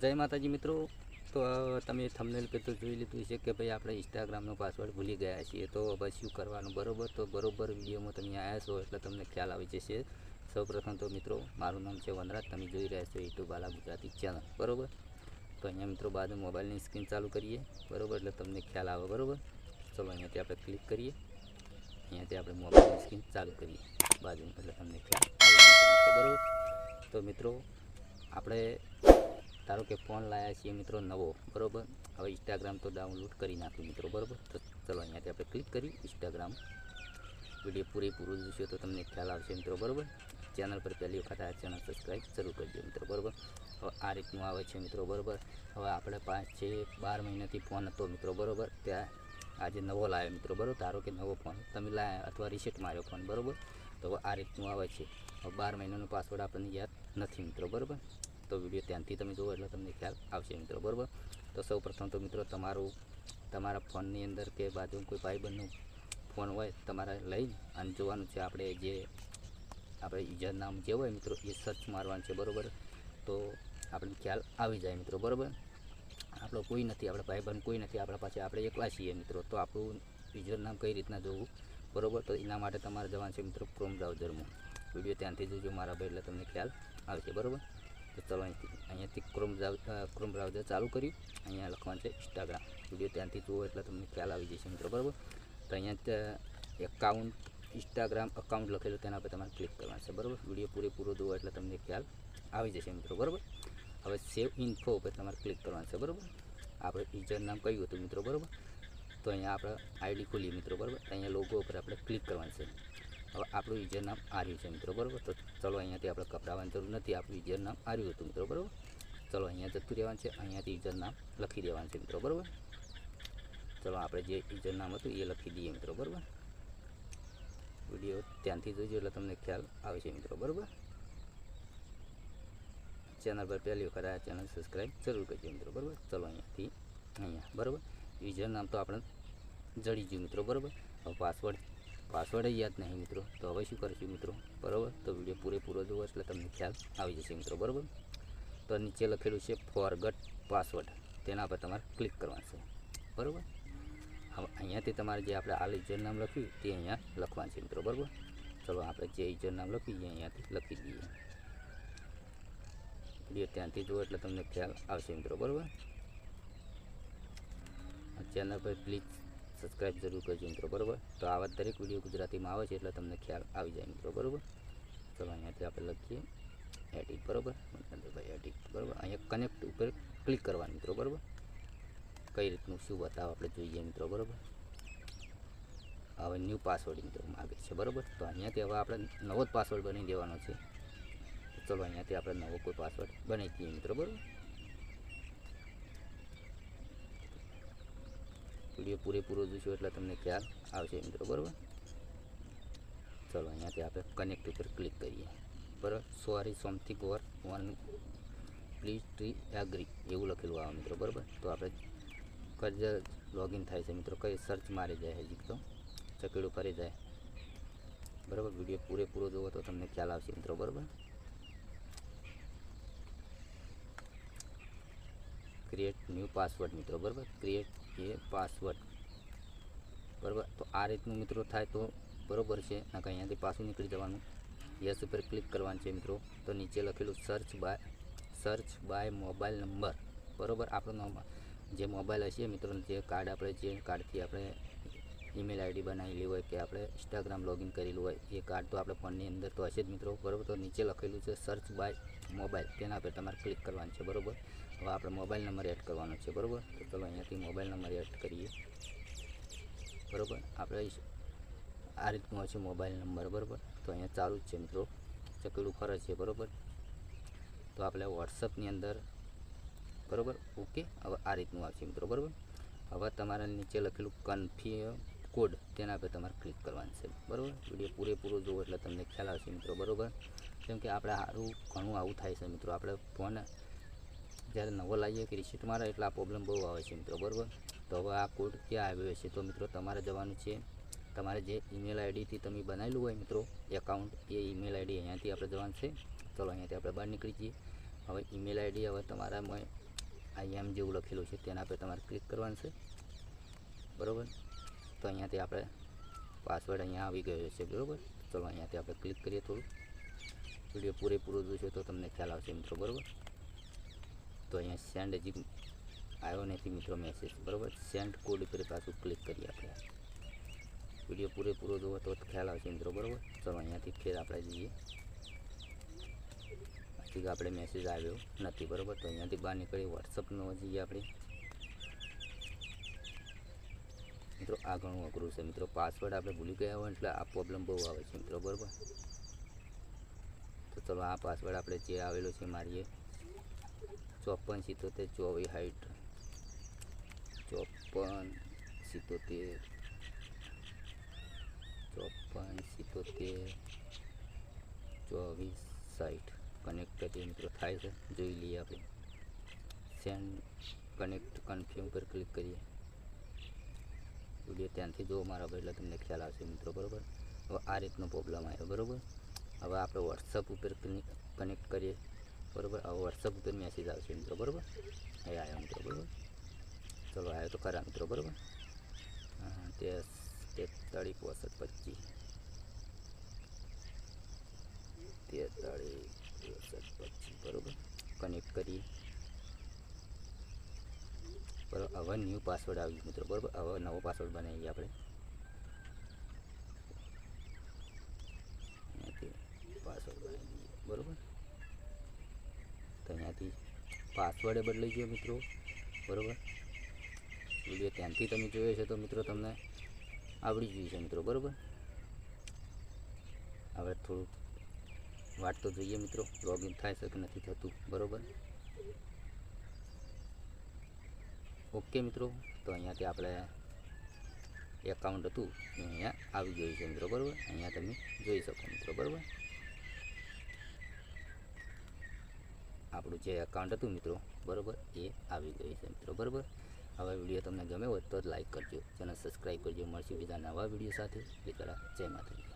જય માતાજી મિત્રો। તો તમે થંબનેલ પર તો જોઈ લીધું છે કે ભાઈ આપણે ઇન્સ્ટાગ્રામનો પાસવર્ડ ભૂલી ગયા છીએ, તો હવે શું કરવાનું બરોબર। તો બરોબર વિડીયોમાં તમે આવ્યા છો એટલે તમને ખ્યાલ આવી જશે। સૌપ્રથમ તો મિત્રો મારું નામ છે વનરાજ, તમે જોઈ રહ્યા છો યુટ્યુબ વાલા ગુજરાતી ચેનલ બરોબર। તો અહીંયા મિત્રો બાજુ મોબાઈલની સ્ક્રીન ચાલુ કરીએ બરોબર, એટલે તમને ખ્યાલ આવે બરોબર। ચલો અહીંયાથી આપણે ક્લિક કરીએ, અહીંયાથી આપણે મોબાઈલની સ્ક્રીન ચાલુ કરીએ બાજુ, એટલે તમને ખ્યાલ આવી જશે બરોબર। તો મિત્રો આપણે ધારો કે ફોન લાવ્યા છીએ મિત્રો નવો બરોબર, હવે ઇન્સ્ટાગ્રામ તો ડાઉનલોડ કરી નાખ્યું મિત્રો બરોબર। તો ચલો અહીંયાથી આપણે ક્લિક કરી ઇન્સ્ટાગ્રામ, વિડીયો પૂરેપૂરું જોશો તો તમને ખ્યાલ આવશે મિત્રો બરોબર। ચેનલ પર પહેલી વખત આ ચેનલ સબસ્ક્રાઈબ જરૂર કરજો મિત્રો બરોબર। હવે આ રીતનું આવે છે મિત્રો બરોબર। હવે આપણે 5-12 મહિનાથી ફોન હતો મિત્રો બરોબર, ત્યાં આજે નવો લાવ્યો મિત્રો બરોબર। ધારો કે નવો ફોન તમે લાવ્યા અથવા રિસેટ માર્યો ફોન બરોબર, તો આ રીતનું આવે છે। હવે 12 મહિનાનો પાસવર્ડ આપણને યાદ નથી મિત્રો બરોબર। તો વિડીયો ધ્યાનથી તમે જુઓ એટલે તમને ખ્યાલ આવશે મિત્રો બરોબર। તો સૌપ્રથમ તો મિત્રો તમારા ફોનની અંદર કે બાજુ કોઈ ભાઈબંધનો ફોન હોય તમારે લઈ અને જોવાનું છે, આપણે યુઝર નામ જે હોય મિત્રો એ સર્ચ મારવાનું છે બરોબર। તો આપણે ખ્યાલ આવી જાય મિત્રો બરોબર। આપણો કોઈ નથી, આપણા ભાઈબંધ કોઈ નથી આપણા પાસે, આપણે એકલા છીએ મિત્રો। તો આપણું યુઝર નામ કઈ રીતના જોવું બરોબર, તો એના માટે તમારે જવાનું છે મિત્રો ક્રોમ બ્રાઉઝરમાં। વિડીયો ધ્યાનથી જોજો મારા ભાઈ, એટલે તમને ખ્યાલ આવશે બરોબર। તો ચલો અહીંયાથી ક્રોમ બ્રાઉઝર ચાલુ કર્યું, અહીંયા લખવાનું છે ઇન્સ્ટાગ્રામ, વિડીયો ધ્યાનથી જુઓ એટલે તમને ખ્યાલ આવી જશે મિત્રો બરોબર। તો અહીંયા ઇન્સ્ટાગ્રામ અકાઉન્ટ લખેલું તેના પર તમારે ક્લિક કરવાનું છે બરોબર। વિડીયો પૂરેપૂરો જુઓ એટલે તમને ખ્યાલ આવી જશે મિત્રો બરોબર। હવે સેવ ઇન્ફો ઉપર તમારે ક્લિક કરવાનું છે બરોબર। આપણે યુઝર નામ કહ્યું હતું મિત્રો બરોબર, તો અહીંયા આપણે આઈડી ખોલીએ મિત્રો બરોબર, અહીંયા લોગો ઉપર આપણે ક્લિક કરવાનું છે। હવે આપણું યુઝર નામ આવ્યું છે મિત્રો બરોબર। તો ચલો અહીંયાથી આપણે કપડાવવાની જરૂર નથી, આપણું યુઝર નામ આવ્યું હતું મિત્રો બરોબર। ચલો અહીંયા જતું રહેવાનું છે, અહીંયાથી યુઝર નામ લખી દેવાનું છે મિત્રો બરોબર। ચલો આપણે જે યુઝર નામ હતું એ લખી દઈએ મિત્રો બરોબર। વિડીયો ધ્યાનથી જોજો એટલે તમને ખ્યાલ આવશે મિત્રો બરોબર। ચેનલ પર પહેલી વખત આ ચેનલ સબસ્ક્રાઈબ જરૂર કરજો મિત્રો બરોબર। ચલો અહીંયા બરોબર, યુઝર નામ તો આપણે જડી ગયું મિત્રો બરોબર। હવે પાસવર્ડ યાદ નહીં મિત્રો, તો હવે શું કરીશું મિત્રો બરોબર। તો વિડીયો પૂરેપૂરો જુઓ એટલે તમને ખ્યાલ આવી જશે મિત્રો બરોબર। તો નીચે લખેલું છે ફોરગટ પાસવર્ડ, તેના પર તમારે ક્લિક કરવાનું છે બરોબર। હવે અહીંયાથી તમારે જે આપણે આ યુઝર નામ લખ્યું તે અહીંયા લખવાનું છે મિત્રો બરોબર। ચલો આપણે જે યુઝર નામ લખ્યું એ અહીંયાથી લખી દઈએ, વિડીયો ધ્યાનથી જુઓ એટલે તમને ખ્યાલ આવશે મિત્રો બરોબર। ચેનલ પર પ્લીઝ સબસ્ક્રાઈબ જરૂર કરજો મિત્રો બરોબર। તો આવા દરેક વિડીયો ગુજરાતીમાં આવે છે એટલે તમને ખ્યાલ આવી જાય મિત્રો બરોબર। ચલો અહીંયાથી આપણે લખીએ એડિટ બરોબર, એડિટ બરોબર, અહીંયા કનેક્ટ ઉપર ક્લિક કરવાનું મિત્રો બરોબર। કઈ રીતનું શું બતાવો આપણે જોઈએ મિત્રો બરોબર। હવે ન્યૂ પાસવર્ડ મિત્રો માગે છે બરોબર, તો અહીંયાથી હવે આપણે નવો જ પાસવર્ડ બનાવી દેવાનો છે। ચલો અહીંયાથી આપણે નવો કોઈ પાસવર્ડ બનાવી દઈએ મિત્રો બરોબર। વિડીયો પૂરેપૂરો જોશો એટલે તમને ખ્યાલ આવશે મિત્રો બરોબર। ચલો અહીંયાથી આપણે કનેક્ટ ઉપર ક્લિક કરીએ બરાબર। Sorry something or one please try agree એવું લખેલું આવે મિત્રો બરાબર। તો આપણે કઈ લોગિન થાય છે મિત્રો, કઈ સર્ચ મારી જાય હજી તો ચકેડું કરી જાય બરાબર। વિડીયો પૂરેપૂરો જોવો તો તમને ખ્યાલ આવશે મિત્રો બરાબર। ક્રિએટ ન્યૂ પાસવર્ડ મિત્રો બરાબર, ક્રિએટ એ પાસવર્ડ બરાબર। તો આ રીતનું મિત્રો થાય તો બરોબર છે, નાખા અહીંયાથી પાછું નીકળી જવાનું, યસ ઉપર ક્લિક કરવાનું છે મિત્રો। તો નીચે લખેલું સર્ચ બાય મોબાઈલ નંબર બરાબર, આપણો જે મોબાઈલ હશે મિત્રો, જે કાર્ડ આપણે જે કાર્ડથી આપણે ઈમેલ આઈડી બનાવેલી હોય કે આપણે ઇન્સ્ટાગ્રામ લોગિન કરેલું હોય એ કાર્ડ તો આપણે ફોનની અંદર તો હશે જ મિત્રો બરાબર। તો નીચે લખેલું છે સર્ચ બાય મોબાઈલ, તેના પર તમારે ક્લિક કરવાનું છે બરાબર। હવે આપણે મોબાઈલ નંબર એડ કરવાનો છે બરાબર। તો ચલો અહીંયાથી મોબાઈલ નંબર એડ કરીએ બરાબર। આપણે આ રીતનું હશે મોબાઈલ નંબર બરાબર। તો અહીંયા ચાલુ જ છે મિત્રો, ચકેડું ફરે છે બરાબર। તો આપણે વોટ્સઅપની અંદર બરાબર ઓકે, હવે આ રીતનું આવશે મિત્રો બરાબર। હવે તમારા નીચે લખેલું કન્ફર્મ કોડ, તેના પર તમારે ક્લિક કરવાનું છે બરાબર। વિડીયો પૂરેપૂરો જુઓ એટલે તમને ખ્યાલ આવશે મિત્રો બરાબર। કેમ કે આપણે સારું ઘણું આવું થાય છે મિત્રો, આપણે ફોન જ્યારે નવો લાવીએ કે રિસીટ મારે એટલે આ પ્રોબ્લેમ બહુ આવે છે મિત્રો બરાબર। તો હવે આ કોડ ક્યાં આવ્યો છે, તો મિત્રો તમારે જવાનું છે તમારે જે ઈમેલ આઈડીથી તમે બનાવેલું હોય મિત્રો એકાઉન્ટ, એ ઈમેલ આઈડી અહીંયાથી આપણે જવાનું છે। ચલો અહીંયાથી આપણે બહાર નીકળી જઈએ। હવે ઈમેલ આઈડી હવે તમારા આઈ એમ જેવું લખેલું છે તેના પર તમારે ક્લિક કરવાનું છે, બરાબર. તો અહીંયાથી આપણે પાસવર્ડ અહીંયા આવી ગયો છે, બરાબર. ચલો અહીંયાથી આપણે ક્લિક કરીએ. થોડું વિડીયો પૂરેપૂરો જોશો તો તમને ખ્યાલ આવશે મિત્રો, બરાબર. તો અહીંયા સેન્ડ હજી આવ્યો નથી મિત્રો મેસેજ, બરાબર. સેન્ડ કોડ ઉપર પાછું ક્લિક કરીએ આપણે. વિડીયો પૂરેપૂરો જોવો તો ખ્યાલ આવશે મિત્રો, બરાબર. ચલો અહીંયાથી ફેર આપણે જઈએ. હજી આપણે મેસેજ આવ્યો નથી, બરાબર. તો અહીંયાથી બહાર નીકળી વોટ્સઅપનો જઈએ આપણે. મિત્રો આ ઘણું અઘરું છે મિત્રો, પાસવર્ડ આપણે ભૂલી ગયા હોય એટલે આ પ્રોબ્લેમ બહુ આવે છે મિત્રો, બરાબર. તો ચલો આ પાસવર્ડ આપણે જે આવેલો છે મારીએ 54 77 24 60 54 77 24 60 કનેક્ટ કરીએ મિત્રો. થાય છે જોઈ લઈએ આપણે. સેન્ડ કનેક્ટ કન્ફર્મ પર ક્લિક કરીએ. વિડીયો ત્યાંથી જો મારા ભાઈ એટલે તમને ખ્યાલ આવશે મિત્રો, બરાબર. હવે આ રીતનો પ્રોબ્લેમ આવ્યો, બરાબર. હવે આપણે વોટ્સઅપ ઉપર કનેક્ટ કરીએ, બરાબર. હવે વોટ્સઅપ ઉપર મેસેજ આવશે મિત્રો, બરાબર. એ આવ્યો મિત્રો, બરાબર. ચલો આવ્યો તો ખરા મિત્રો, બરાબર. 43 65 25 43 બરાબર. કનેક્ટ કરીએ, બરાબર. હવે ન્યૂ પાસવર્ડ આવ્યું મિત્રો, બરાબર. હવે નવો પાસવર્ડ બનાવીએ આપણે. અહીંયાથી પાસવર્ડ બનાવી દઈએ, બરાબર. તો અહીંયાથી પાસવર્ડે બદલાઈ ગયો મિત્રો, બરાબર. વિડીયો ત્યાંથી તમે જોયો છે તો મિત્રો તમને આવડી ગયું છે મિત્રો, બરાબર. હવે થોડું વાટ તો જોઈએ મિત્રો, લોગિન થાય છે કે નથી થતું, બરાબર. ઓકે મિત્રો. તો અહીંયાથી આપણે એકાઉન્ટ હતું એ અહીંયા આવી ગયું છે મિત્રો, બરાબર. અહીંયા તમે જોઈ શકો મિત્રો, બરાબર. આપણું જે એકાઉન્ટ હતું મિત્રો, બરાબર, એ આવી ગયું છે મિત્રો, બરાબર. હવે વિડીયો તમને ગમે હોય તો લાઈક કરજો, ચેનલ સબસ્ક્રાઈબ કરજો. મળશે બીજા નવા વિડીયો સાથે. જય માતાજી.